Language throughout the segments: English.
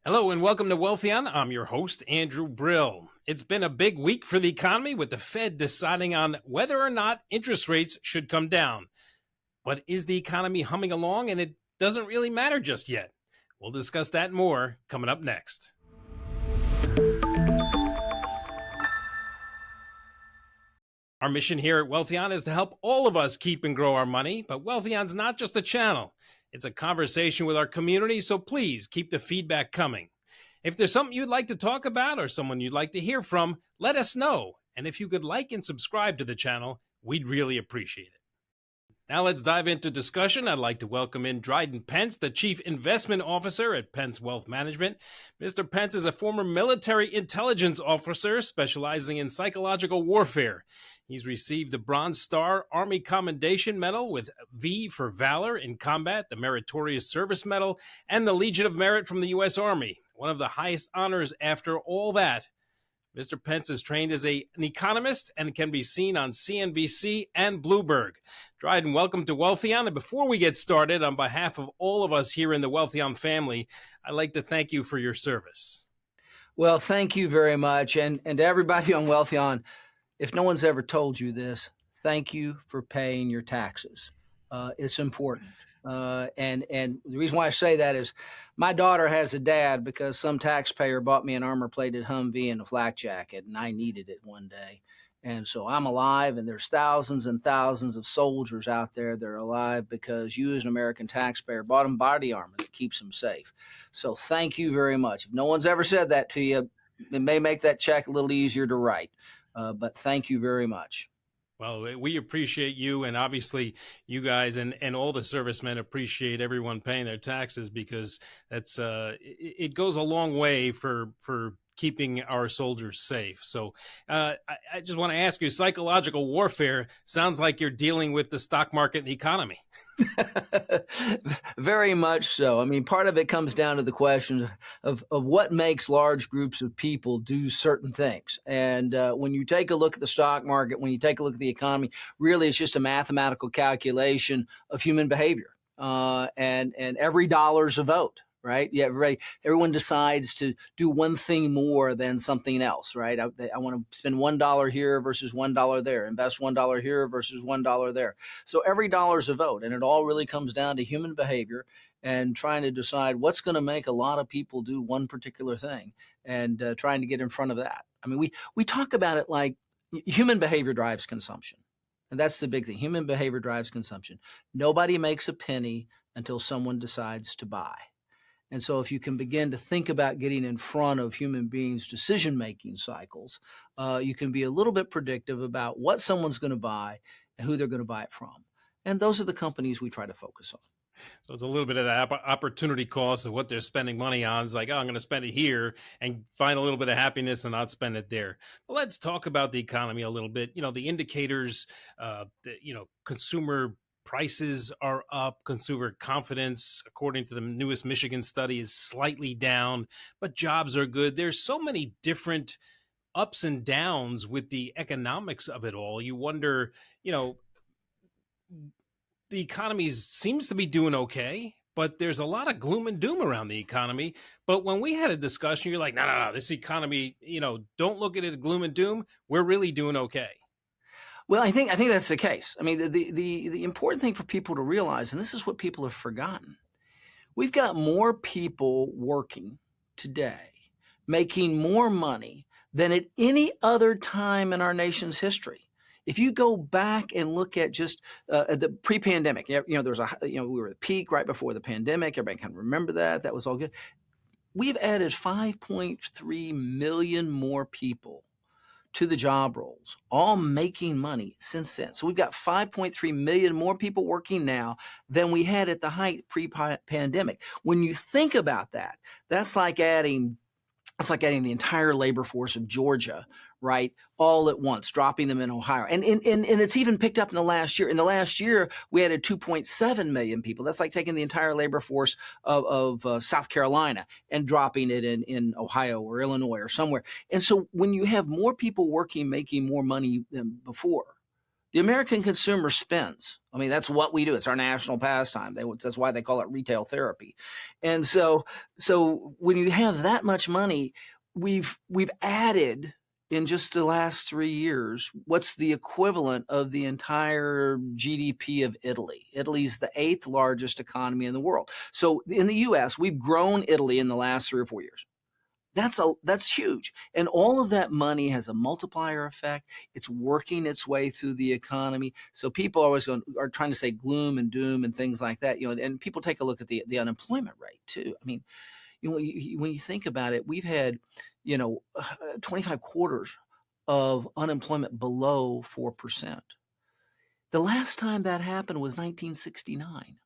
Hello and welcome to Wealthion. I'm your host, Andrew Brill. It's been a big week for the economy with the Fed deciding on whether or not interest rates should come down. But is the economy humming along and it doesn't really matter just yet? We'll discuss that and more coming up next. Our mission here at Wealthion is to help all of us keep and grow our money, but Wealthion's not just a channel. It's a conversation with our community, so please keep the feedback coming. If there's something you'd like to talk about or someone you'd like to hear from, let us know. And if you could like and subscribe to the channel, we'd really appreciate it. Now let's dive into discussion. I'd like to welcome in Dryden Pence, the Chief Investment Officer at Pence Wealth Management. Mr. Pence is a former military intelligence officer specializing in psychological warfare. He's received the Bronze Star Army Commendation Medal with V for Valor in Combat, the Meritorious Service Medal, and the Legion of Merit from the U.S. Army. One of the highest honors after all that. Mr. Pence is trained as an economist and can be seen on CNBC and Bloomberg. Dryden, welcome to Wealthion. And before we get started, on behalf of all of us here in the Wealthion family, I'd like to thank you for your service. Well, thank you very much. And to everybody on Wealthion, if no one's ever told you this, thank you for paying your taxes. It's important. And the reason why I say that is my daughter has a dad because some taxpayer bought me an armor-plated Humvee and a flak jacket, and I needed it one day. And so I'm alive, and there's thousands and thousands of soldiers out there that are alive because you as an American taxpayer bought them body armor that keeps them safe. So thank you very much. If no one's ever said that to you, it may make that check a little easier to write. But thank you very much. Well, we appreciate you, and obviously you guys and all the servicemen appreciate everyone paying their taxes because that's it goes a long way for keeping our soldiers safe. So I just want to ask you, psychological warfare sounds like you're dealing with the stock market and the economy. Very much so. I mean, part of it comes down to the question of what makes large groups of people do certain things. And when you take a look at the stock market, when you take a look at the economy, really it's just a mathematical calculation of human behavior. And every dollar's a vote. Right? Yeah, everyone decides to do one thing more than something else, right? I want to spend $1 here versus $1 there, invest $1 here versus $1 there. So every dollar's a vote, and it all really comes down to human behavior and trying to decide what's going to make a lot of people do one particular thing and trying to get in front of that. I mean, we talk about it like human behavior drives consumption. And that's the big thing. Human behavior drives consumption. Nobody makes a penny until someone decides to buy. And so if you can begin to think about getting in front of human beings' decision-making cycles, you can be a little bit predictive about what someone's going to buy and who they're going to buy it from. And those are the companies we try to focus on. So it's a little bit of that opportunity cost of what they're spending money on. It's like, oh, I'm going to spend it here and find a little bit of happiness and not spend it there. But let's talk about the economy a little bit. You know, the indicators, consumer prices are up. Consumer confidence, according to the newest Michigan study, is slightly down, but jobs are good. There's so many different ups and downs with the economics of it all. You wonder, the economy seems to be doing okay, but there's a lot of gloom and doom around the economy. But when we had a discussion, you're like, no, this economy, don't look at it gloom and doom. We're really doing okay. Well, I think that's the case. I mean, the important thing for people to realize, and this is what people have forgotten, we've got more people working today, making more money than at any other time in our nation's history. If you go back and look at just the pre-pandemic, there was we were at the peak right before the pandemic. Everybody can remember that. That was all good. We've added 5.3 million more people to the job roles, all making money since then. So we've got 5.3 million more people working now than we had at the height pre-pandemic. When you think about that, that's like adding the entire labor force of Georgia, right, all at once, dropping them in Ohio. And it's even picked up in the last year. In the last year, we added 2.7 million people. That's like taking the entire labor force of South Carolina and dropping it in Ohio or Illinois or somewhere. And so when you have more people working, making more money than before, The American consumer spends. I mean, that's what we do. It's our national pastime. That's why they call it retail therapy. And so when you have that much money, we've added in just the last 3 years, what's the equivalent of the entire GDP of Italy? Italy's the 8th largest economy in the world. So in the U.S., we've grown Italy in the last 3 or 4 years. That's huge. And all of that money has a multiplier effect. It's working its way through the economy. So people are trying to say gloom and doom and things like that, and people take a look at the unemployment rate too. I mean, when you think about it, we've had, 25 quarters of unemployment below 4%. The last time that happened was 1969.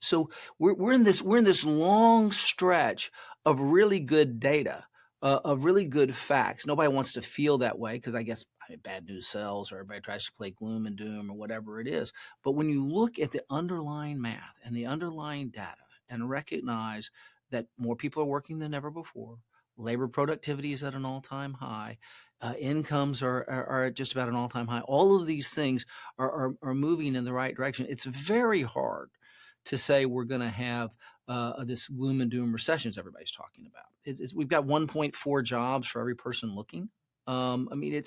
So we're in this long stretch of really good data, of really good facts. Nobody wants to feel that way because I guess bad news sells, or everybody tries to play gloom and doom or whatever it is. But when you look at the underlying math and the underlying data and recognize that more people are working than ever before, labor productivity is at an all-time high, incomes are at just about an all-time high. All of these things are moving in the right direction. It's very hard to say we're going to have this gloom and doom recessions everybody's talking about. We've got 1.4 jobs for every person looking. I mean,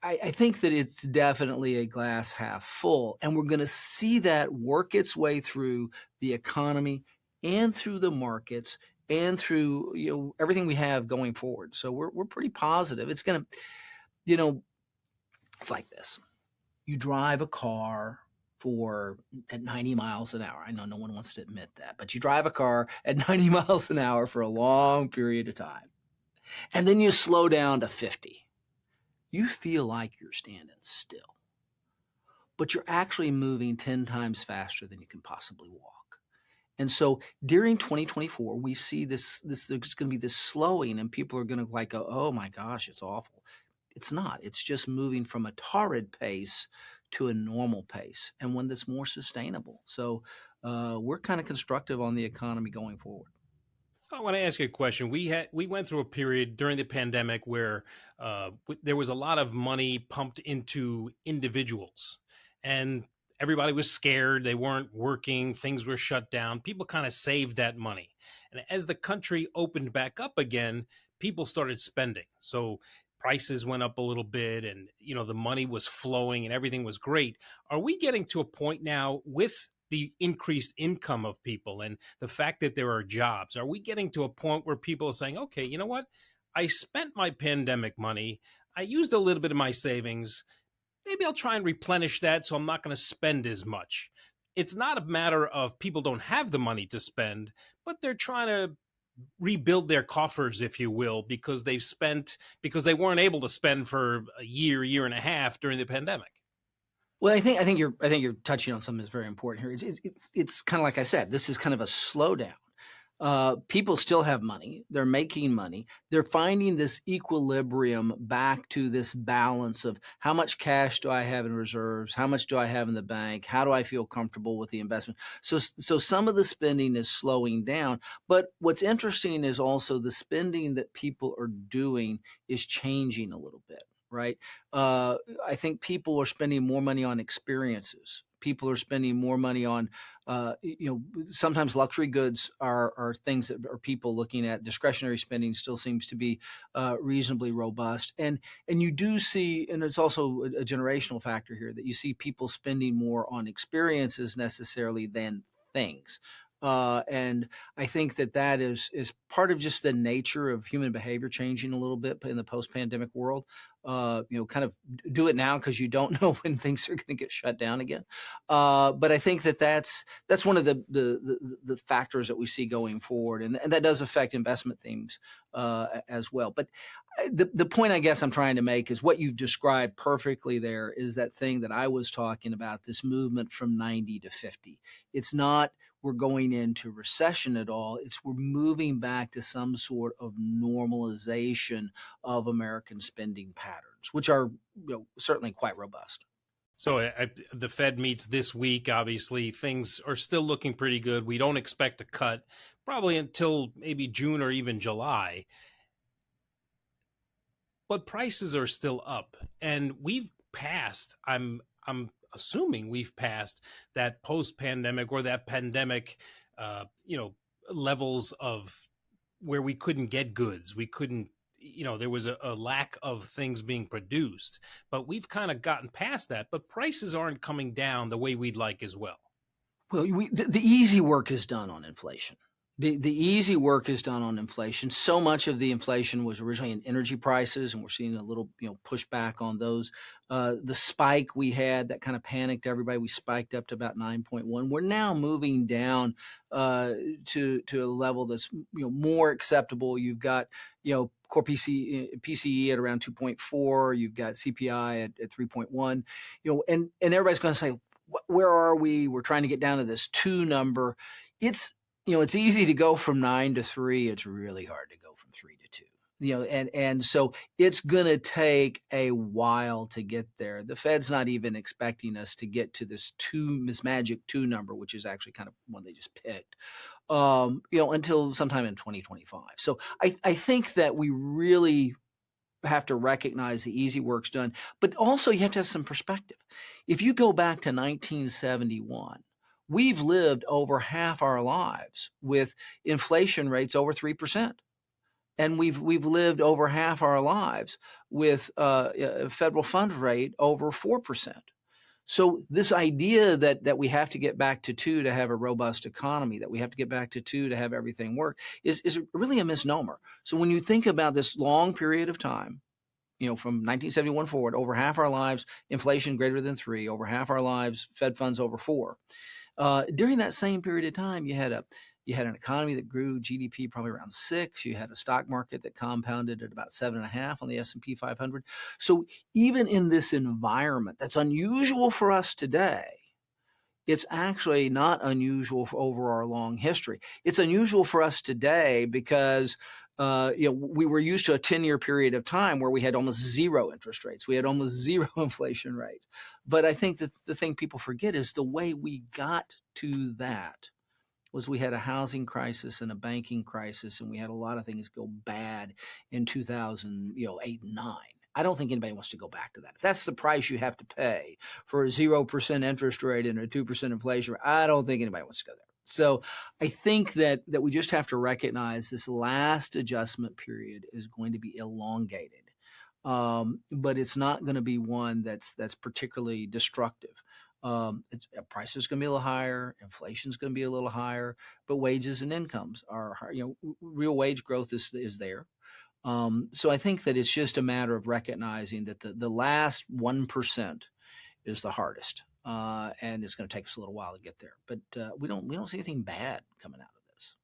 I think that it's definitely a glass half full, and we're going to see that work its way through the economy and through the markets and through everything we have going forward. So we're pretty positive. It's going to, it's like this: you drive a car at 90 miles an hour. I know no one wants to admit that, but you drive a car at 90 miles an hour for a long period of time, and then you slow down to 50. You feel like you're standing still, but you're actually moving 10 times faster than you can possibly walk. And so during 2024, we see there's going to be this slowing, and people are going to go, oh my gosh, it's awful. It's not. It's just moving from a torrid pace to a normal pace, and one that's more sustainable. So we're kind of constructive on the economy going forward. So I want to ask you a question. We went through a period during the pandemic where there was a lot of money pumped into individuals, and everybody was scared. They weren't working. Things were shut down. People kind of saved that money. And as the country opened back up again, people started spending. So prices went up a little bit, and the money was flowing and everything was great. Are we getting to a point now with the increased income of people and the fact that there are jobs? Are we getting to a point where people are saying, okay, you know what? I spent my pandemic money. I used a little bit of my savings. Maybe I'll try and replenish that so I'm not going to spend as much. It's not a matter of people don't have the money to spend, but they're trying to rebuild their coffers, if you will, because they weren't able to spend for a year and a half during the pandemic. Well, I think you're touching on something that's very important here. It's kind of like I said, this is kind of a slowdown. People still have money. They're making money. They're finding this equilibrium back to this balance of how much cash do I have in reserves? How much do I have in the bank? How do I feel comfortable with the investment? So some of the spending is slowing down. But what's interesting is also the spending that people are doing is changing a little bit, right? I think people are spending more money on experiences. People are spending more money on, sometimes luxury goods are things that are people looking at. Discretionary spending still seems to be reasonably robust. And you do see, and it's also a generational factor here, that you see people spending more on experiences necessarily than things. And I think that is part of just the nature of human behavior changing a little bit in the post-pandemic world. Kind of do it now because you don't know when things are going to get shut down again. But I think that's one of the factors that we see going forward, and that does affect investment themes as well. But the point I guess I'm trying to make is what you've described perfectly there is that thing that I was talking about, this movement from 90 to 50. It's not we're going into recession at all. It's we're moving back to some sort of normalization of American spending patterns, which are certainly quite robust. So the Fed meets this week. Obviously, things are still looking pretty good. We don't expect a cut probably until maybe June or even July. But prices are still up, and we've passed. I'm assuming we've passed that post-pandemic or that pandemic, levels of where we couldn't get goods. We couldn't, there was a lack of things being produced, but we've kind of gotten past that, but prices aren't coming down the way we'd like as well. Well, the easy work is done on inflation. The easy work is done on inflation. So much of the inflation was originally in energy prices, and we're seeing a little, pushback on those. The spike we had that kind of panicked everybody. We spiked up to about 9.1. We're now moving down to a level that's more acceptable. You've got core PCE at around 2.4. You've got CPI at 3.1. And everybody's going to say, where are we? We're trying to get down to this 2 number. It's easy to go from 9 to 3. It's really hard to go from 3 to 2. And so it's going to take a while to get there. The Fed's not even expecting us to get to this magic 2 number, which is actually kind of one they just picked, until sometime in 2025. So I think that we really have to recognize the easy work's done, but also you have to have some perspective. If you go back to 1971, we've lived over half our lives with inflation rates over 3%. And we've lived over half our lives with a federal fund rate over 4%. So this idea that we have to get back to 2 to have a robust economy, that we have to get back to 2 to have everything work, is really a misnomer. So when you think about this long period of time, from 1971 forward, over half our lives, inflation greater than 3, over half our lives, Fed funds over 4. During that same period of time, you had an economy that grew GDP probably around 6. You had a stock market that compounded at about 7.5 on the S&P 500. So even in this environment that's unusual for us today, it's actually not unusual over our long history. It's unusual for us today because we were used to a 10-year period of time where we had almost zero interest rates. We had almost zero inflation rates. But I think that the thing people forget is the way we got to that was we had a housing crisis and a banking crisis, and we had a lot of things go bad in 2008 and 9. I don't think anybody wants to go back to that. If that's the price you have to pay for a 0% interest rate and a 2% inflation rate, I don't think anybody wants to go there. So I think that we just have to recognize this last adjustment period is going to be elongated, but it's not going to be one that's particularly destructive. Prices are going to be a little higher, inflation is going to be a little higher, but wages and incomes are higher. Real wage growth is there. So I think that it's just a matter of recognizing that the last 1% is the hardest, and it's going to take us a little while to get there. But we don't see anything bad coming out of this.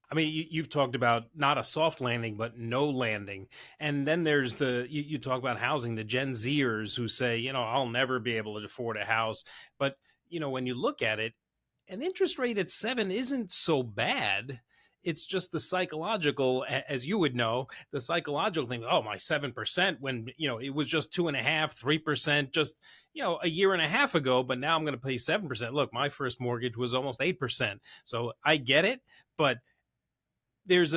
I mean, you've talked about not a soft landing, but no landing. And then there's you talk about housing, the Gen Zers who say, I'll never be able to afford a house. But, when you look at it, an interest rate at 7 isn't so bad. It's just the psychological, as you would know, the psychological thing. Oh, my 7% when, it was just 2.5%, 3% just, a year and a half ago, but now I'm going to pay 7%. Look, my first mortgage was almost 8%. So I get it, but there's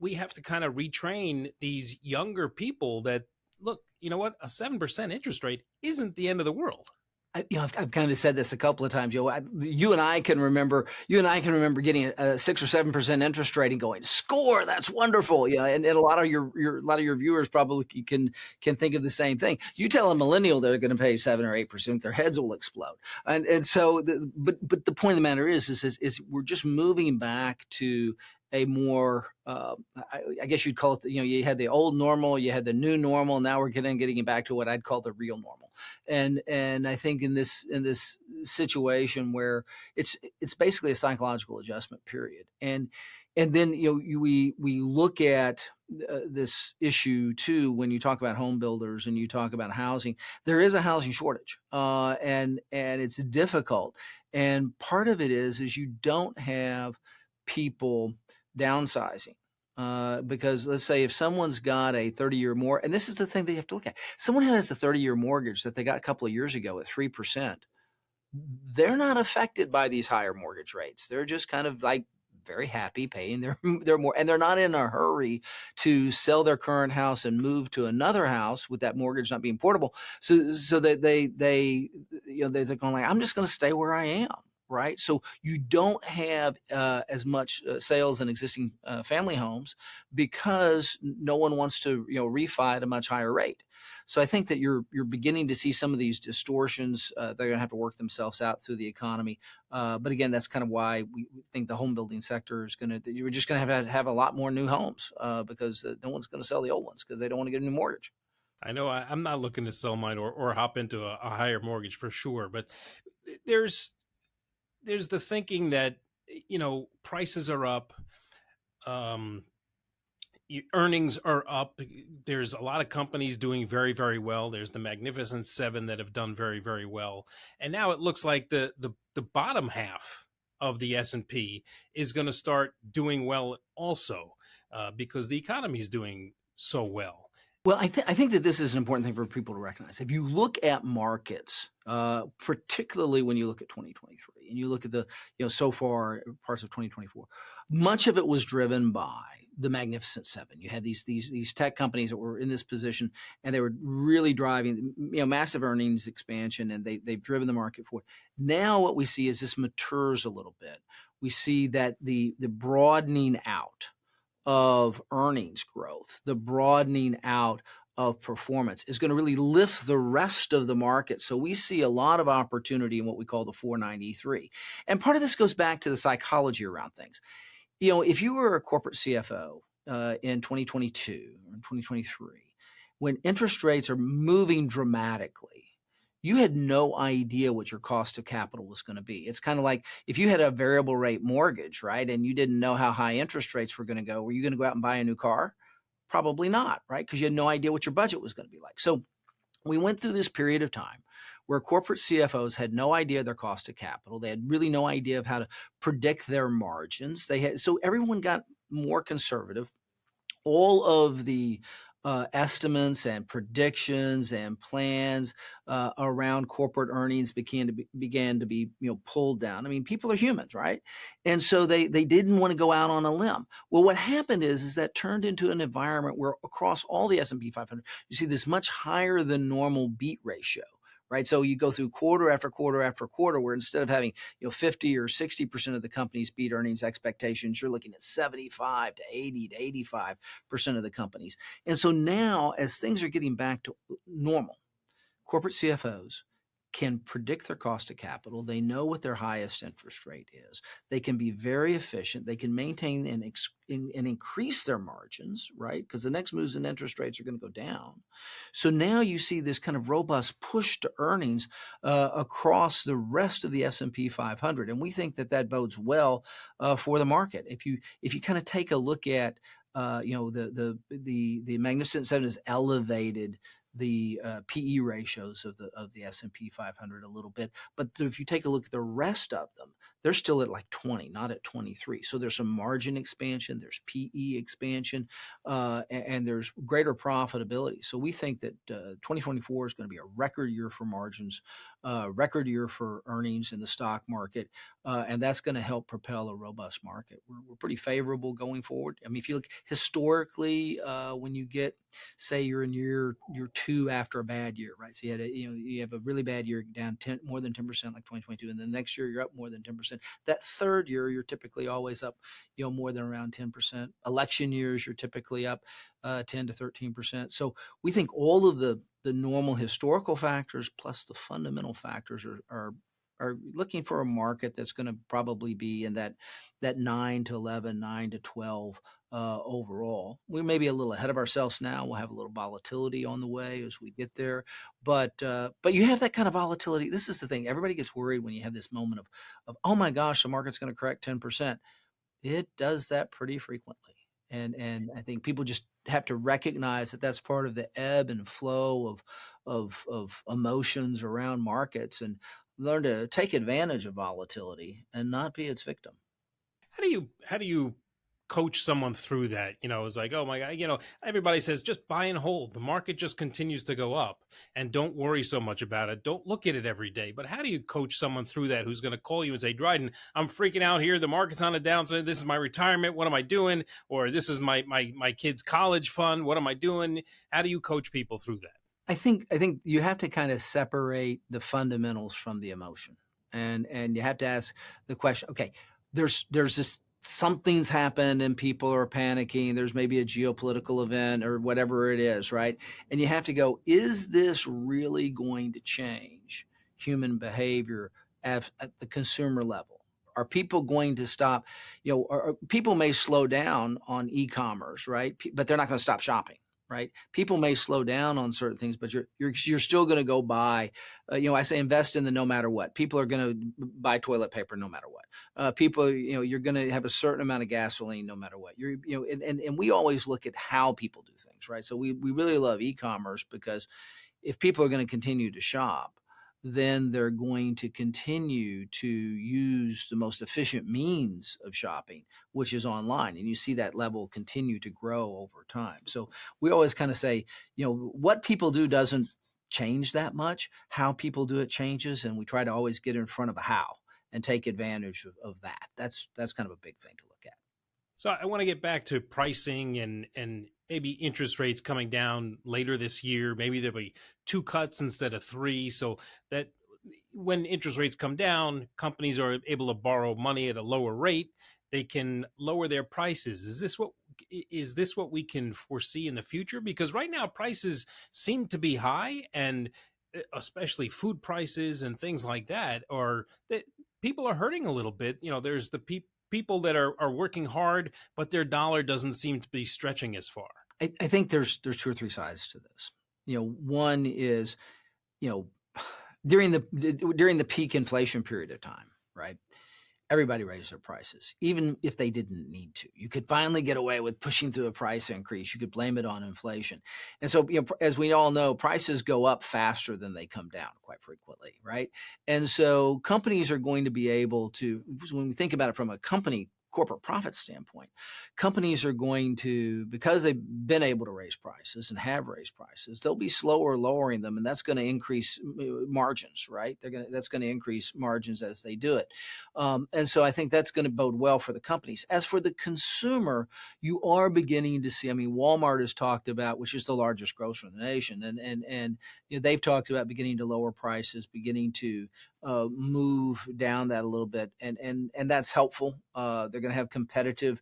we have to kind of retrain these younger people that, look, you know what? A 7% interest rate isn't the end of the world. I've kind of said this a couple of times. You and I can remember getting a 6 or 7% interest rate and going, score, that's wonderful. And a lot of your viewers probably can think of the same thing. You tell a millennial they're going to pay 7 or 8%, their heads will explode. And so, but the point of the matter is we're just moving back to a more, I guess you'd call it, you had the old normal, you had the new normal. Now we're getting back to what I'd call the real normal. And I think in this situation where it's basically a psychological adjustment period. And then, we look at this issue too, when you talk about home builders and you talk about housing, there is a housing shortage, and it's difficult. And part of it is you don't have people downsizing, because let's say if someone's got a 30-year mortgage, and this is the thing that you have to look at, someone who has a 30-year mortgage that they got a couple of years ago at 3%, they're not affected by these higher mortgage rates. They're just kind of like very happy paying their more, and they're not in a hurry to sell their current house and move to another house with that mortgage not being portable. So that they're going like, I'm just going to stay where I am. Right. So you don't have as much sales in existing family homes because no one wants to, refi at a much higher rate. So I think that you're beginning to see some of these distortions. They're going to have to work themselves out through the economy. But again, that's kind of why we think the home building sector is you're just going to have a lot more new homes because no one's going to sell the old ones because they don't want to get a new mortgage. I know I'm not looking to sell mine or hop into a higher mortgage for sure, but there's the thinking that, prices are up, earnings are up. There's a lot of companies doing very, very well. There's the Magnificent Seven that have done very, very well. And now it looks like the bottom half of the S&P is going to start doing well also because the economy is doing so well. Well, I think that this is an important thing for people to recognize. If you look at markets, particularly when you look at 2023 and you look at the, so far parts of 2024, much of it was driven by the Magnificent Seven. You had these tech companies that were in this position, and they were really driving, massive earnings expansion, and they've driven the market forward. Now what we see is this matures a little bit. We see that the broadening out of earnings growth, the broadening out of performance is going to really lift the rest of the market. So we see a lot of opportunity in what we call the 493. And part of this goes back to the psychology around things. If you were a corporate CFO in 2022 or 2023, when interest rates are moving dramatically, you had no idea what your cost of capital was going to be. It's kind of like if you had a variable rate mortgage, right, and you didn't know how high interest rates were going to go, were you going to go out and buy a new car? Probably not, right, because you had no idea what your budget was going to be like. So we went through this period of time where corporate CFOs had no idea their cost of capital. They had really no idea of how to predict their margins. So everyone got more conservative. All of the estimates and predictions and plans around corporate earnings began to be pulled down. I mean, people are humans, right? And so they didn't want to go out on a limb. Well, what happened is that turned into an environment where across all the S&P 500, you see this much higher than normal beat ratio. Right. So you go through quarter after quarter after quarter where instead of having 50 or 60% of the companies beat earnings expectations, you're looking at 75 to 80 to 85% of the companies. And so now as things are getting back to normal, corporate CFOs can predict their cost of capital. They know what their highest interest rate is. They can be very efficient. They can maintain and increase their margins, right? Because the next moves in interest rates are going to go down. So now you see this kind of robust push to earnings across the rest of the S&P 500, and we think that bodes well for the market. If you kind of take a look at the Magnificent Seven has elevated the PE ratios of the S&P 500 a little bit. But if you take a look at the rest of them, they're still at like 20, not at 23. So there's some margin expansion, there's PE expansion, and there's greater profitability. So we think that 2024 is going to be a record year for margins, record year for earnings in the stock market, and that's going to help propel a robust market. We're pretty favorable going forward. I mean, if you look historically, when you get, say, you're in year 2 after a bad year, right? So you have a really bad year down more than 10% like 2022, and the next year you're up more than 10%. That third year you're typically always up, more than around 10%. Election years you're typically up 10 to 13%. So we think all of the normal historical factors plus the fundamental factors are looking for a market that's going to probably be in that 9 to 11, 9 to 12 overall. We may be a little ahead of ourselves now. We'll have a little volatility on the way as we get there. But you have that kind of volatility. This is the thing. Everybody gets worried when you have this moment of oh my gosh, the market's going to correct 10%. It does that pretty frequently. And I think people just have to recognize that that's part of the ebb and flow of emotions around markets, and learn to take advantage of volatility and not be its victim. How do you coach someone through that? It's like, oh my God, everybody says just buy and hold. The market just continues to go up, and don't worry so much about it. Don't look at it every day. But how do you coach someone through that who's going to call you and say, Dryden, I'm freaking out here. The market's on a downside. This is my retirement. What am I doing? Or this is my kid's college fund. What am I doing? How do you coach people through that? I think you have to kind of separate the fundamentals from the emotion, and you have to ask the question. Okay, there's this something's happened and people are panicking. There's maybe a geopolitical event or whatever it is, right? And you have to go, is this really going to change human behavior at the consumer level? Are people going to stop? Or people may slow down on e-commerce, right? But they're not going to stop shopping. Right? People may slow down on certain things, but you're still going to go buy. I say invest in the no matter what. People are going to buy toilet paper no matter what. People, you're going to have a certain amount of gasoline no matter what. And we always look at how people do things, right? So we really love e-commerce because if people are going to continue to shop, then they're going to continue to use the most efficient means of shopping, which is online. And you see that level continue to grow over time. So we always kind of say, what people do doesn't change that much. How people do it changes. And we try to always get in front of a how and take advantage of that. That's kind of a big thing to look at. So I want to get back to pricing and maybe interest rates coming down later this year. Maybe there'll be 2 cuts instead of 3. So that when interest rates come down, companies are able to borrow money at a lower rate. They can lower their prices. Is this what we can foresee in the future? Because right now prices seem to be high, and especially food prices and things like that people are hurting a little bit. There's the people that are working hard, but their dollar doesn't seem to be stretching as far. I think there's 2 or 3 sides to this. One is, during the peak inflation period of time, right? Everybody raised their prices, even if they didn't need to. You could finally get away with pushing through a price increase. You could blame it on inflation. And so, as we all know, prices go up faster than they come down quite frequently, right? And so companies are going to be able to, when we think about it from a corporate profit standpoint, companies are going to, because they've been able to raise prices and have raised prices, they'll be slower lowering them, and that's going to increase margins, right? That's going to increase margins as they do it, and so I think that's going to bode well for the companies. As for the consumer, you are beginning to see. I mean, Walmart has talked about, which is the largest grocer in the nation, and they've talked about beginning to lower prices, beginning to move down that a little bit, and that's helpful. They're going to have competitive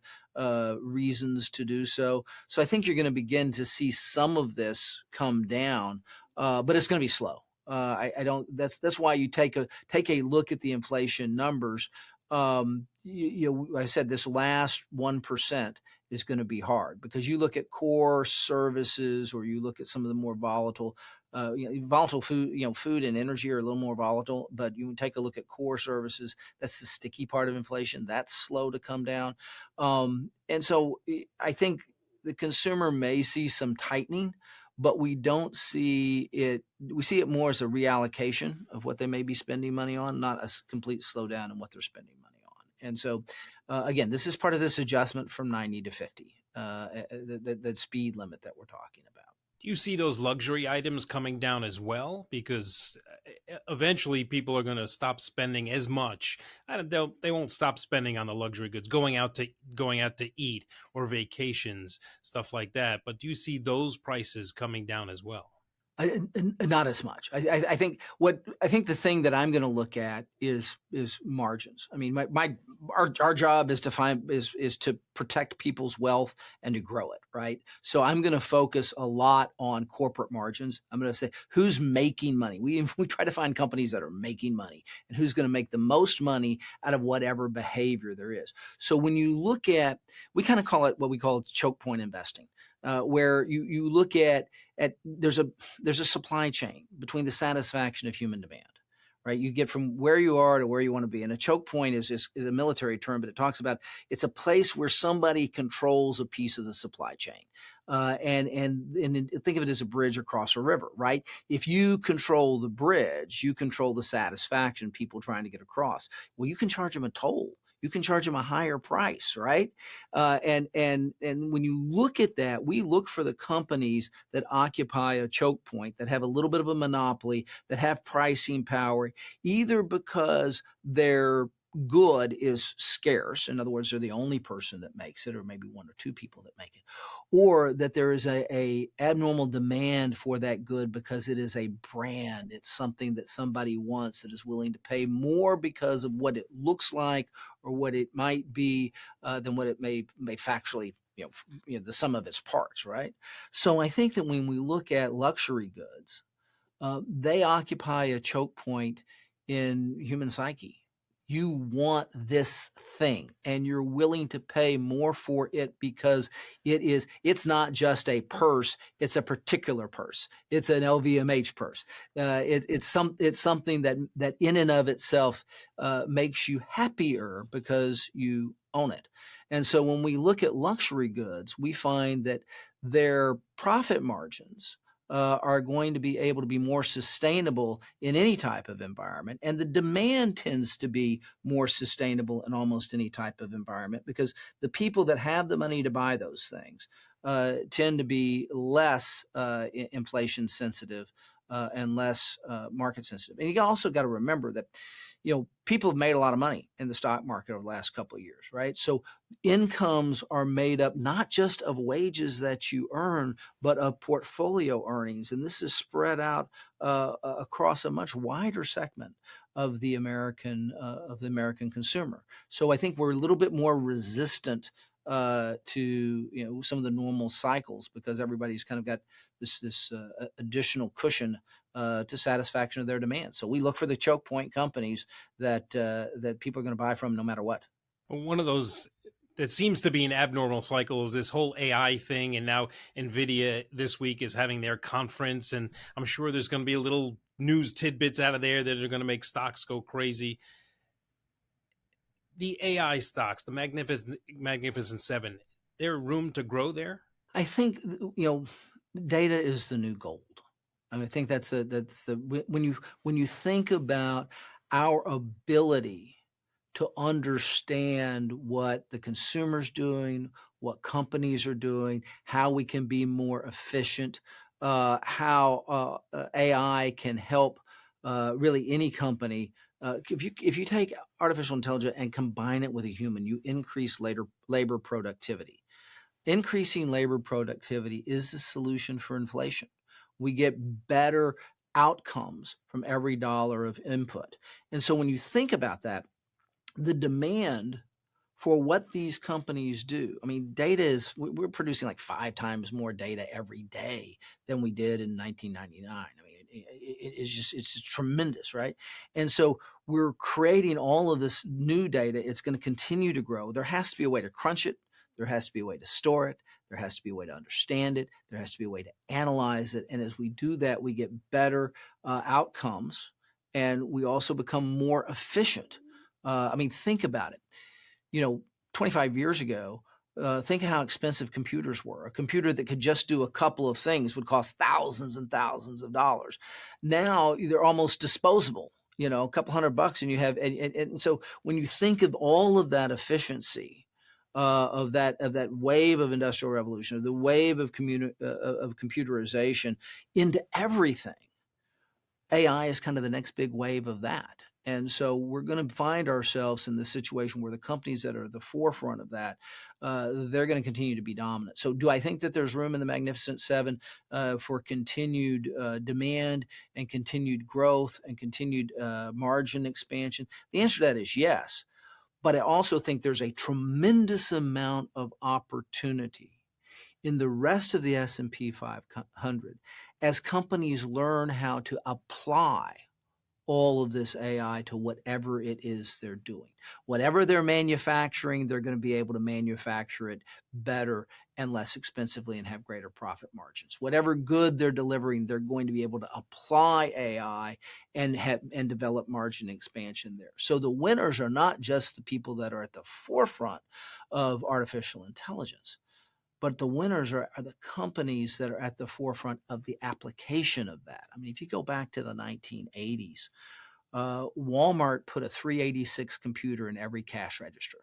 reasons to do so. So I think you're going to begin to see some of this come down, but it's going to be slow. I don't. That's why you take a look at the inflation numbers. I said this last 1% is going to be hard, because you look at core services, or you look at some of the more volatile food, food and energy are a little more volatile, but you take a look at core services. That's the sticky part of inflation. That's slow to come down. And so I think the consumer may see some tightening, but we don't see it. We see it more as a reallocation of what they may be spending money on, not a complete slowdown in what they're spending money on. And so, again, this is part of this adjustment from 90 to 50, that speed limit that we're talking about. Do you see those luxury items coming down as well? Because eventually people are going to stop spending as much. They won't stop spending on the luxury goods, going out to eat or vacations, stuff like that. But do you see those prices coming down as well? Not as much. I think the thing that I'm going to look at is margins. I mean, our job is to protect people's wealth and to grow it, right? So I'm going to focus a lot on corporate margins. I'm going to say who's making money. We try to find companies that are making money, and who's going to make the most money out of whatever behavior there is. So when you look at, we kind of call it what we call choke point investing. Where you look at there's a supply chain between the satisfaction of human demand, right? You get from where you are to where you want to be. And a choke point is a military term, but it talks about it's a place where somebody controls a piece of the supply chain. And think of it as a bridge across a river, right? If you control the bridge, you control the satisfaction people trying to get across. Well, you can charge them a toll. you can charge them a higher price, right? And when you look at that, we look for the companies that occupy a choke point, that have a little bit of a monopoly, that have pricing power, either because they're good is scarce. In other words, they're the only person that makes it, or maybe one or two people that make it, or that there is a abnormal demand for that good because it is a brand. It's something that somebody wants, that is willing to pay more because of what it looks like or what it might be than what it may factually, the sum of its parts, right? So I think that when we look at luxury goods, they occupy a choke point in human psyche. You want this thing and you're willing to pay more for it because it's not just a purse, it's a particular purse. It's an LVMH purse. It's something that in and of itself makes you happier because you own it. And so when we look at luxury goods, we find that their profit margins are going to be able to be more sustainable in any type of environment. And the demand tends to be more sustainable in almost any type of environment because the people that have the money to buy those things tend to be less inflation sensitive and less market sensitive. And you also got to remember that, people have made a lot of money in the stock market over the last couple of years, right? So incomes are made up not just of wages that you earn, but of portfolio earnings. And this is spread out across a much wider segment of the American consumer. So I think we're a little bit more resistant to some of the normal cycles because everybody's kind of got this additional cushion to satisfaction of their demands. So we look for the choke point companies that people are going to buy from no matter what. One of those that seems to be an abnormal cycle is this whole AI thing. And now NVIDIA this week is having their conference. And I'm sure there's going to be a little news tidbits out of there that are going to make stocks go crazy. The AI stocks, the Magnificent Seven, there room to grow there? I think, data is the new gold. I think that's when you think about our ability to understand what the consumer's doing, what companies are doing, how we can be more efficient, how AI can help really any company. If you take artificial intelligence and combine it with a human, you increase labor productivity. Increasing labor productivity is the solution for inflation. We get better outcomes from every dollar of input. And so when you think about that, the demand for what these companies do, we're producing like 5 times more data every day than we did in 1999. It's tremendous, right? And so we're creating all of this new data. It's going to continue to grow. There has to be a way to crunch it. There has to be a way to store it. There has to be a way to understand it. There has to be a way to analyze it. And as we do that, we get better outcomes, and we also become more efficient. Think about it. 25 years ago, think of how expensive computers were. A computer that could just do a couple of things would cost thousands and thousands of dollars. Now they're almost disposable. A couple $100 and you have, and so when you think of all of that efficiency, of that wave of industrial revolution, of the wave of computerization into everything, AI is kind of the next big wave of that. And so we're going to find ourselves in this situation where the companies that are at the forefront of that, they're going to continue to be dominant. So do I think that there's room in the Magnificent Seven for continued demand and continued growth and continued margin expansion? The answer to that is yes. But I also think there's a tremendous amount of opportunity in the rest of the S&P 500 as companies learn how to apply all of this AI to whatever it is they're doing. Whatever they're manufacturing, they're going to be able to manufacture it better and less expensively and have greater profit margins. Whatever good they're delivering, they're going to be able to apply AI and develop margin expansion there. So the winners are not just the people that are at the forefront of artificial intelligence, but the winners are the companies that are at the forefront of the application of that. If you go back to the 1980s, Walmart put a 386 computer in every cash register.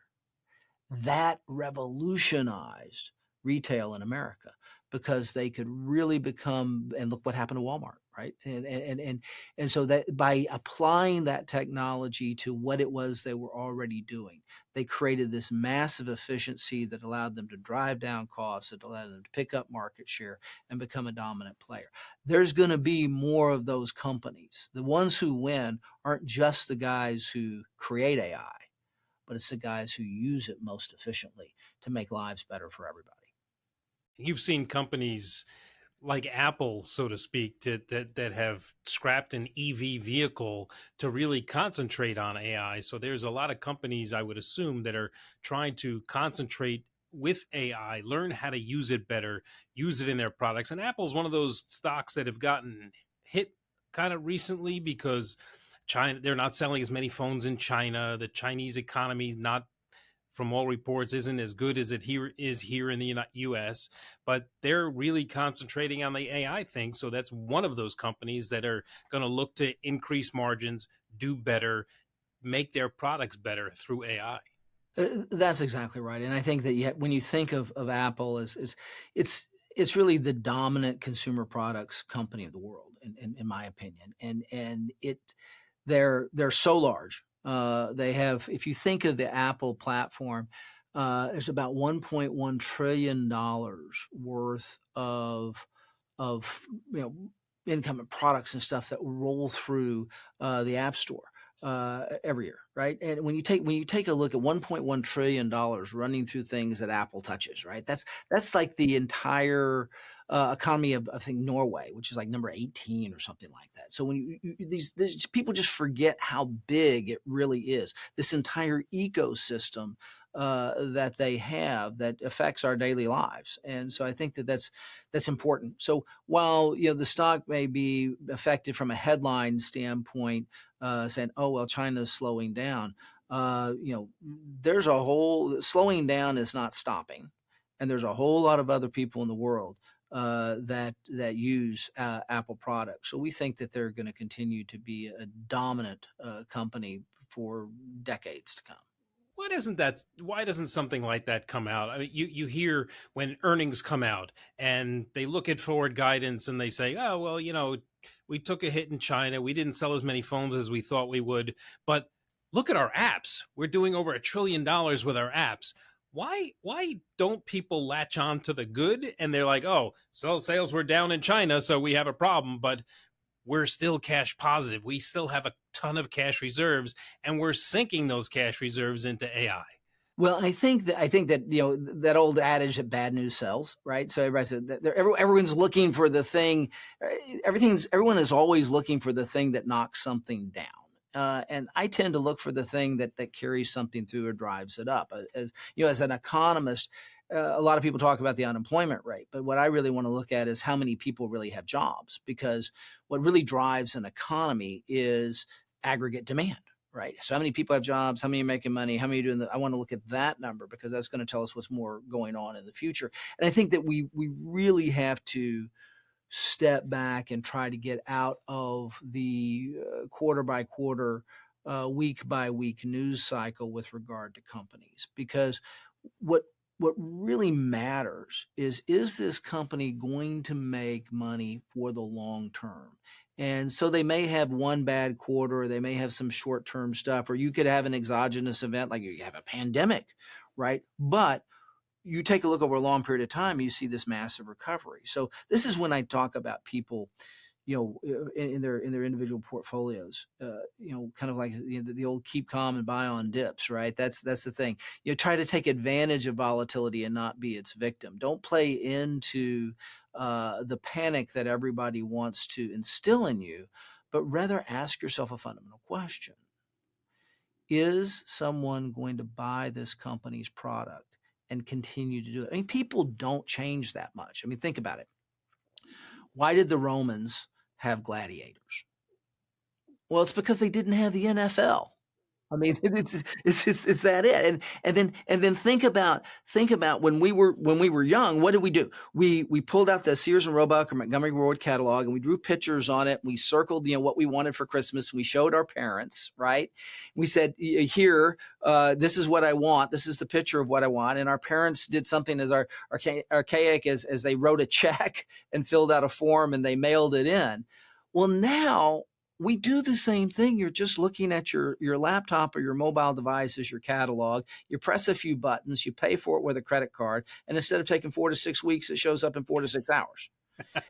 That revolutionized retail in America because they could really become, and look what happened to Walmart, right? And so that by applying that technology to what it was they were already doing, they created this massive efficiency that allowed them to drive down costs, that allowed them to pick up market share and become a dominant player. There's going to be more of those companies. The ones who win aren't just the guys who create AI, but it's the guys who use it most efficiently to make lives better for everybody. You've seen companies like Apple, so to speak, that have scrapped an EV vehicle to really concentrate on AI. So there's a lot of companies, I would assume, that are trying to concentrate with AI, learn how to use it better, use it in their products. And Apple's one of those stocks that have gotten hit kind of recently because China, they're not selling as many phones in China. The Chinese economy, not from all reports, isn't as good as it is here in the US, but they're really concentrating on the AI thing. So that's one of those companies that are going to look to increase margins, do better, make their products better through AI. That's exactly right. And I think that when you think of Apple, it's really the dominant consumer products company of the world, in my opinion. And they're so large. They have, if you think of the Apple platform, there's about $1.1 trillion worth of income and products and stuff that roll through the App Store every year, right? And when you take a look at $1.1 trillion running through things that Apple touches, right? That's like the entire economy of I think Norway, which is like number 18 or something like that. So when these people just forget how big it really is. This entire ecosystem that they have that affects our daily lives, and so I think that's important. So while the stock may be affected from a headline standpoint, saying, "Oh well, China's slowing down," there's a whole slowing down is not stopping, and there's a whole lot of other people in the world that use Apple products. So we think that they're going to continue to be a dominant company for decades to come. Why doesn't something like that come out? I mean, you hear when earnings come out and they look at forward guidance and they say, oh, well, we took a hit in China. We didn't sell as many phones as we thought we would. But look at our apps. We're doing over $1 trillion with our apps. Why don't people latch on to the good? And they're like, oh, sales were down in China, so we have a problem, but we're still cash positive. We still have a ton of cash reserves, and we're sinking those cash reserves into AI. Well, I think that that old adage that bad news sells, right? So everybody said that everyone's looking for the thing. Everyone is always looking for the thing that knocks something down. And I tend to look for the thing that carries something through or drives it up. As an economist, a lot of people talk about the unemployment rate, but what I really want to look at is how many people really have jobs, because what really drives an economy is aggregate demand, right? So how many people have jobs, how many are making money, how many are doing I want to look at that number, because that's going to tell us what's more going on in the future. And I think that we really have to step back and try to get out of the quarter by quarter, week by week news cycle with regard to companies, because what really matters is this company going to make money for the long term? And so they may have one bad quarter, or they may have some short-term stuff, or you could have an exogenous event like you have a pandemic, right? But you take a look over a long period of time, you see this massive recovery. So this is when I talk about people, in their individual portfolios, kind of like the old keep calm and buy on dips, right? That's the thing. Try to take advantage of volatility and not be its victim. Don't play into the panic that everybody wants to instill in you, but rather ask yourself a fundamental question. Is someone going to buy this company's product and continue to do it? I mean, people don't change that much. I mean, think about it. Why did the Romans have gladiators? Well, it's because they didn't have the NFL. I mean, it's that it, and then think about when we were young. What did we do? We pulled out the Sears and Roebuck or Montgomery Ward catalog, and we drew pictures on it. We circled, what we wanted for Christmas. And we showed our parents, right? We said, "Here, this is what I want. This is the picture of what I want." And our parents did something as archaic as they wrote a check and filled out a form and they mailed it in. Well, now we do the same thing. You're just looking at your laptop or your mobile device as your catalog. You press a few buttons, you pay for it with a credit card, and instead of taking 4 to 6 weeks, it shows up in 4 to 6 hours.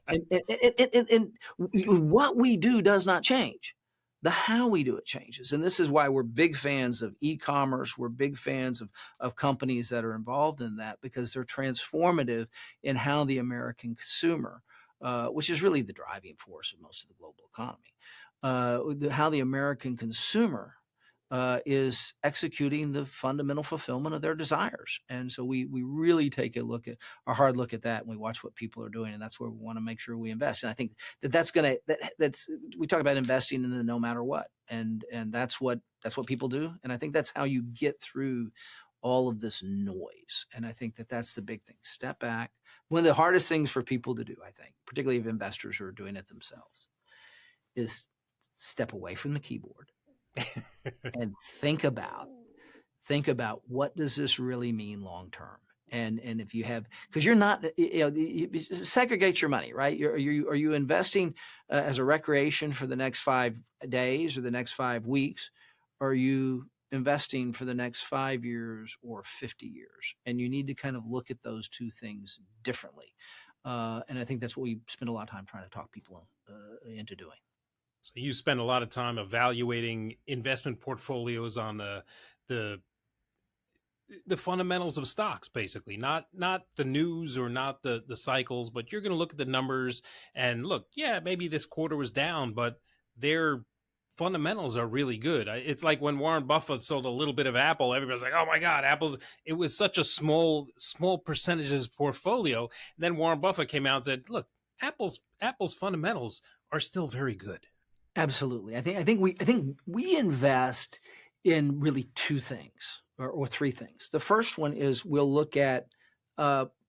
And what we do does not change. The how we do it changes. And this is why we're big fans of e-commerce. We're big fans of companies that are involved in that, because they're transformative in how the American consumer, which is really the driving force of most of the global economy, how the American consumer is executing the fundamental fulfillment of their desires. And so we really take a hard look at that, and we watch what people are doing, and that's where we want to make sure we invest. And I think that's we talk about investing in the no matter what, and that's what people do. And I think that's how you get through all of this noise. And I think that's the big thing. Step back. One of the hardest things for people to do, I think, particularly if investors who are doing it themselves, is step away from the keyboard and think about what does this really mean long term. And if you have, because you're not, segregate your money, right? Are you investing as a recreation for the next 5 days or the next 5 weeks? Or are you investing for the next 5 years or 50 years? And you need to kind of look at those two things differently. And I think that's what we spend a lot of time trying to talk people into doing. So you spend a lot of time evaluating investment portfolios on the fundamentals of stocks, basically, not the news or not the cycles, but you're going to look at the numbers and look, yeah, maybe this quarter was down, but their fundamentals are really good. It's like when Warren Buffett sold a little bit of Apple, everybody's like, oh my God, Apple's, it was such a small percentage of his portfolio. And then Warren Buffett came out and said, look, Apple's fundamentals are still very good. Absolutely. I think we invest in really two things or three things. The first one is we'll look at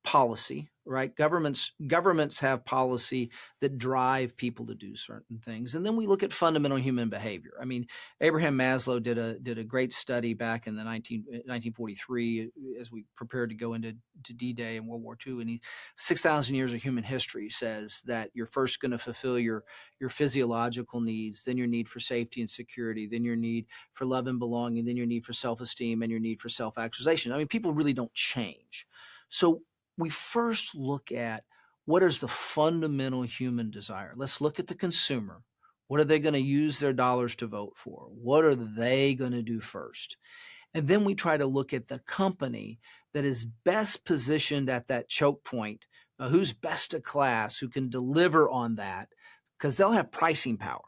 policy, right? Governments have policy that drive people to do certain things. And then we look at fundamental human behavior. I mean, Abraham Maslow did a great study back in the 1943 as we prepared to go into D-Day and World War II. And 6,000 years of human history says that you're first going to fulfill your physiological needs, then your need for safety and security, then your need for love and belonging, then your need for self-esteem, and your need for self-actualization. I mean, people really don't change. So we first look at what is the fundamental human desire. Let's look at the consumer. What are they going to use their dollars to vote for? What are they going to do first? And then we try to look at the company that is best positioned at that choke point, who's best of class, who can deliver on that, because they'll have pricing power.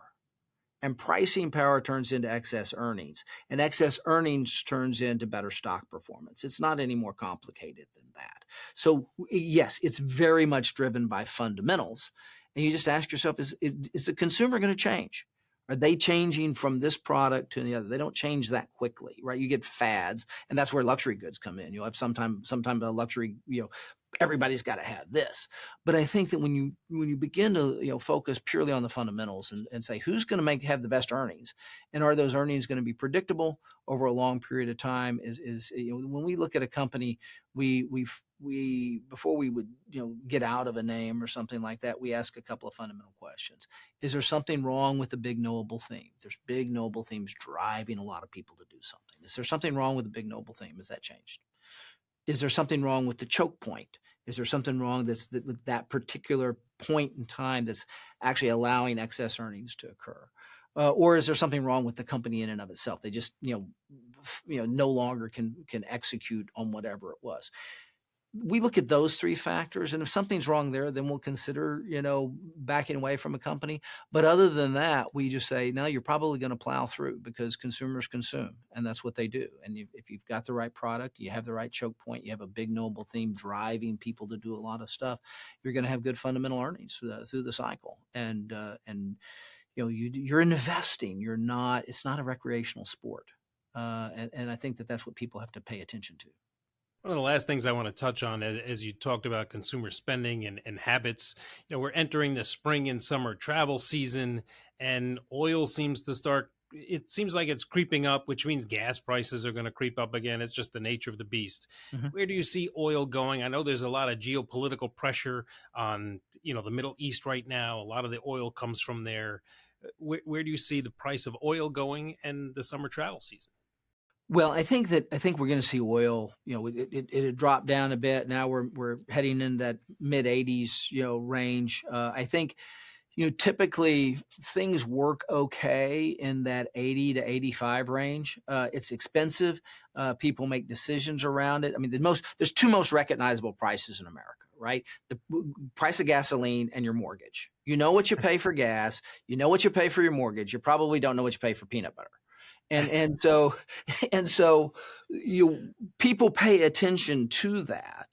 And pricing power turns into excess earnings, and excess earnings turns into better stock performance. It's not any more complicated than that. So yes, it's very much driven by fundamentals. And you just ask yourself, is the consumer going to change? Are they changing from this product to the other? They don't change that quickly, right? You get fads, and that's where luxury goods come in. You'll have sometime a luxury, everybody's got to have this. But I think that when you begin to focus purely on the fundamentals and say who's going to have the best earnings, and are those earnings going to be predictable over a long period of time, is when we look at a company, we before we would get out of a name or something like that, we ask a couple of fundamental questions. Is there something wrong with the big knowable theme? There's big knowable themes driving a lot of people to do something. Is there something wrong with the big knowable theme? Has that changed? Is there something wrong with the choke point? Is there something wrong with that particular point in time that's actually allowing excess earnings to occur? Or is there something wrong with the company in and of itself? They just no longer can execute on whatever it was. We look at those three factors, and if something's wrong there, then we'll consider, backing away from a company. But other than that, we just say, no, you're probably going to plow through, because consumers consume, and that's what they do. And if you've got the right product, you have the right choke point, you have a big noble theme driving people to do a lot of stuff, you're going to have good fundamental earnings through the cycle. And you're investing. It's not a recreational sport. And I think that that's what people have to pay attention to. One of the last things I want to touch on, as you talked about consumer spending and habits, we're entering the spring and summer travel season, and oil seems to start. It seems like it's creeping up, which means gas prices are going to creep up again. It's just the nature of the beast. Mm-hmm. Where do you see oil going? I know there's a lot of geopolitical pressure on, the Middle East right now. A lot of the oil comes from there. Where do you see the price of oil going and the summer travel season? Well, I think we're going to see oil. It had dropped down a bit. Now we're heading in that mid 80s range. I think typically things work okay in that 80 to 85 range. It's expensive. People make decisions around it. I mean, there's two most recognizable prices in America, right? The price of gasoline and your mortgage. You know what you pay for gas. You know what you pay for your mortgage. You probably don't know what you pay for peanut butter. And so people pay attention to that.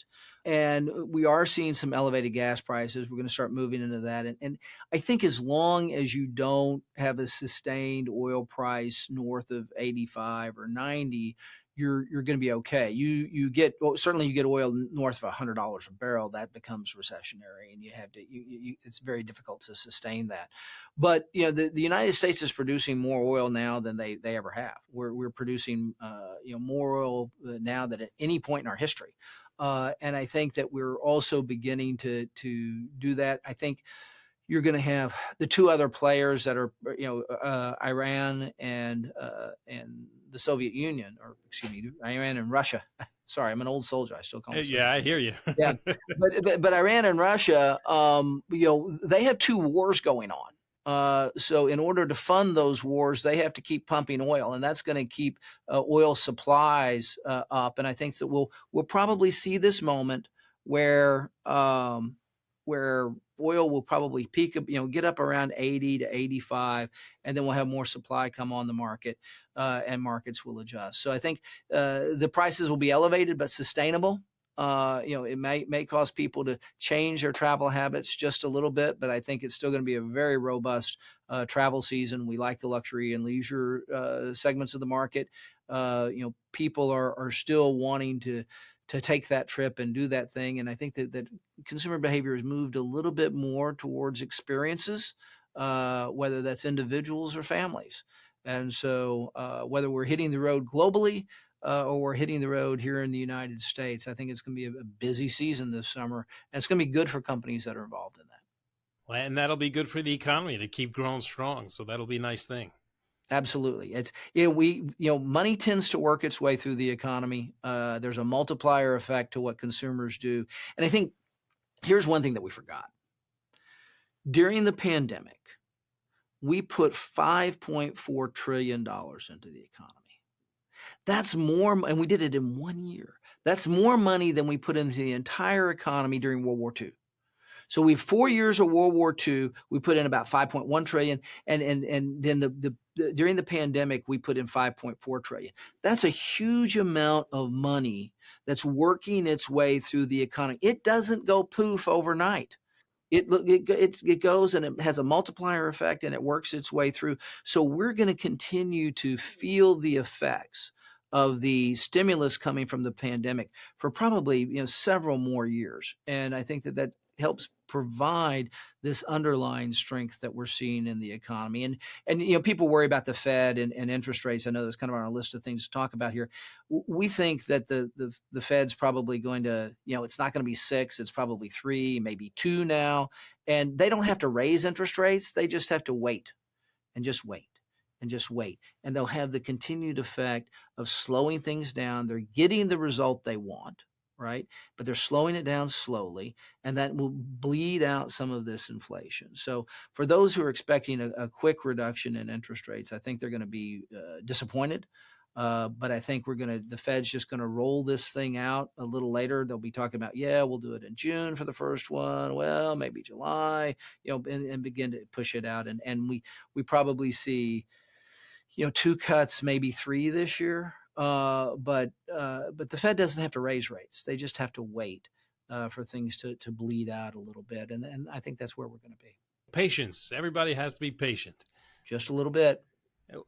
And we are seeing some elevated gas prices. We're going to start moving into that. And I think as long as you don't have a sustained oil price north of 85 or 90, you're going to be okay. You get oil north of $100 a barrel, that becomes recessionary, and you have to. It's very difficult to sustain that. But the United States is producing more oil now than they ever have. We're producing more oil now than at any point in our history. And I think that we're also beginning to do that. I think you're going to have the two other players that are, Iran and the Soviet Union, or excuse me, Iran and Russia. Sorry, I'm an old soldier. I still call them. Yeah, I hear you. Yeah, but Iran and Russia, they have two wars going on. So in order to fund those wars, they have to keep pumping oil, and that's going to keep oil supplies up. And I think that we'll probably see this moment where oil will probably peak, get up around 80 to 85, and then we'll have more supply come on the market, and markets will adjust. So I think the prices will be elevated but sustainable. It may cause people to change their travel habits just a little bit, but I think it's still going to be a very robust travel season. We like the luxury and leisure segments of the market. People are still wanting to take that trip and do that thing. And I think that consumer behavior has moved a little bit more towards experiences, whether that's individuals or families. And so whether we're hitting the road globally, or we're hitting the road here in the United States, I think it's going to be a busy season this summer, and it's going to be good for companies that are involved in that. Well, and that'll be good for the economy to keep growing strong. So that'll be a nice thing. Absolutely. It's money tends to work its way through the economy. There's a multiplier effect to what consumers do. And I think here's one thing that we forgot. During the pandemic, we put $5.4 trillion into the economy. That's more, and we did it in 1 year. That's more money than we put into the entire economy during World War II. So we have 4 years of World War II. We put in about 5.1 trillion, and then during the pandemic we put in 5.4 trillion. That's a huge amount of money that's working its way through the economy. It doesn't go poof overnight. It goes and it has a multiplier effect, and it works its way through. So we're going to continue to feel the effects of the stimulus coming from the pandemic for probably several more years. And I think that helps provide this underlying strength that we're seeing in the economy. And people worry about the Fed and interest rates. I know that's kind of on our list of things to talk about here. We think that the Fed's probably going to, it's not going to be 6, it's probably 3, maybe 2 now. And they don't have to raise interest rates. They just have to wait and just wait. And they'll have the continued effect of slowing things down. They're getting the result they want, right? But they're slowing it down slowly, and that will bleed out some of this inflation. So for those who are expecting a quick reduction in interest rates, I think they're going to be disappointed. But I think the Fed's just going to roll this thing out a little later. They'll be talking about, we'll do it in June for the first one. Well, maybe July, and begin to push it out. And we probably see 2 cuts, maybe 3 this year. But the Fed doesn't have to raise rates. They just have to wait for things to bleed out a little bit. And I think that's where we're going to be. Patience. Everybody has to be patient. Just a little bit.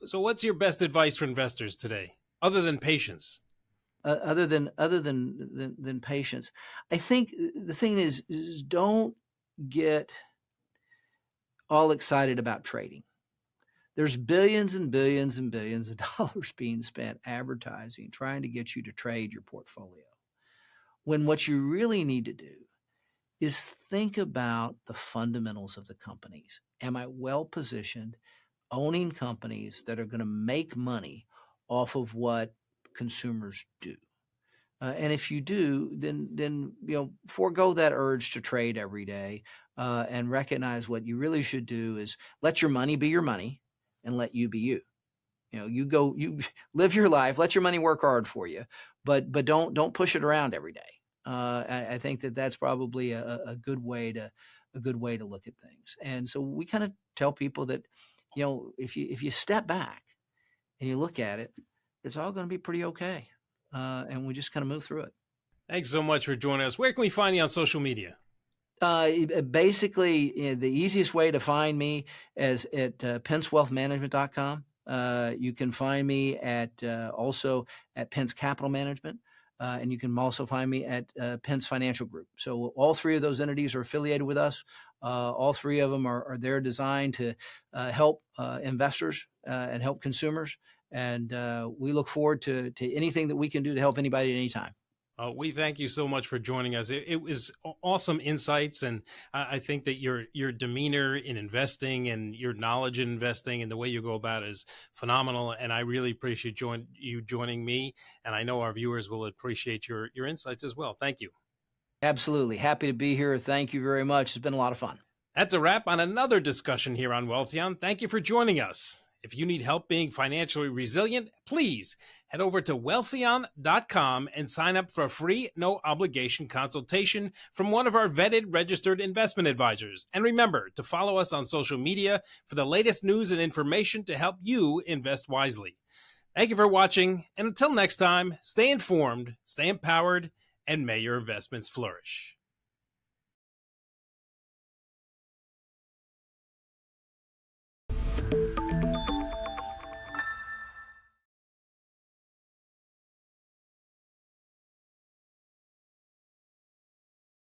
So what's your best advice for investors today? other than patience? Other than patience, I think the thing is don't get all excited about trading. There's billions and billions and billions of dollars being spent advertising, trying to get you to trade your portfolio. When what you really need to do is think about the fundamentals of the companies. Am I well positioned owning companies that are going to make money off of what consumers do? And if you do, then forego that urge to trade every day, and recognize what you really should do is let your money be your money and let you be you. You live your life, let your money work hard for you, but don't push it around every day. I think that's probably a good way to look at things. And so we kind of tell people that, if you step back and you look at it, it's all going to be pretty okay. And we just kind of move through it. Thanks so much for joining us. Where can we find you on social media? Basically, the easiest way to find me is at pencewealthmanagement.com. You can find me also at Pence Capital Management. And you can also find me at Pence Financial Group. So all three of those entities are affiliated with us. All three of them are there designed to help investors and help consumers. And we look forward to anything that we can do to help anybody at any time. We thank you so much for joining us. It was awesome insights, and I think that your demeanor in investing and your knowledge in investing and the way you go about it is phenomenal. And I really appreciate you joining me, and I know our viewers will appreciate your insights as well. Thank you. Absolutely. Happy to be here. Thank you very much. It's been a lot of fun. That's a wrap on another discussion here on Wealthion. Thank you for joining us. If you need help being financially resilient, please head over to Wealthion.com and sign up for a free, no-obligation consultation from one of our vetted, registered investment advisors. And remember to follow us on social media for the latest news and information to help you invest wisely. Thank you for watching, and until next time, stay informed, stay empowered, and may your investments flourish.